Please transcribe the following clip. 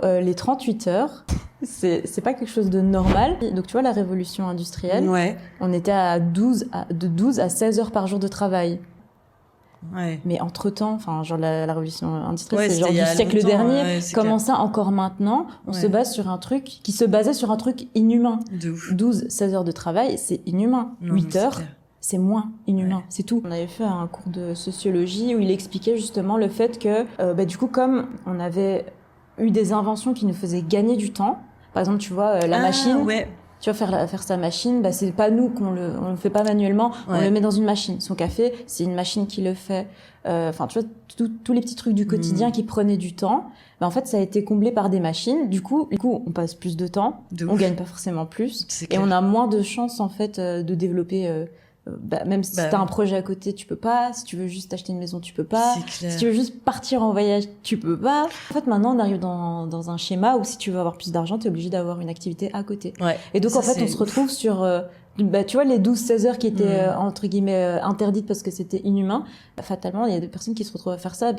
Les 38 heures, c'est pas quelque chose de normal. Donc tu vois, la révolution industrielle, on était de 12 à 16 heures par jour de travail. Ouais. Mais entre-temps, enfin, genre la révolution industrielle, c'est genre il y du a siècle longtemps, dernier. Comment clair. ça, encore maintenant, on se base sur un truc qui se basait sur un truc inhumain. De ouf. 12, 16 heures de travail, c'est inhumain. Non, 8 heures, clair. c'est moins inhumain, c'est tout. On avait fait un cours de sociologie où il expliquait justement le fait que, du coup, comme on avait eu des inventions qui nous faisaient gagner du temps, par exemple, tu vois, la machine, tu vois, faire sa machine, bah, c'est pas nous on le fait pas manuellement, on le met dans une machine. Son café, c'est une machine qui le fait. Enfin, tu vois, tous les petits trucs du quotidien qui prenaient du temps, bah, en fait, ça a été comblé par des machines. Du coup, on passe plus de temps, on gagne pas forcément plus, et on a moins de chances, en fait, de développer. Même si t'as un projet à côté, tu peux pas. Si tu veux juste acheter une maison, tu peux pas. Si tu veux juste partir en voyage, tu peux pas. En fait, maintenant, on arrive dans un schéma où si tu veux avoir plus d'argent, t'es obligé d'avoir une activité à côté. Et donc, en fait, on se retrouve sur, tu vois, les 12-16 heures qui étaient, entre guillemets, interdites parce que c'était inhumain. Fatalement, il y a des personnes qui se retrouvent à faire ça.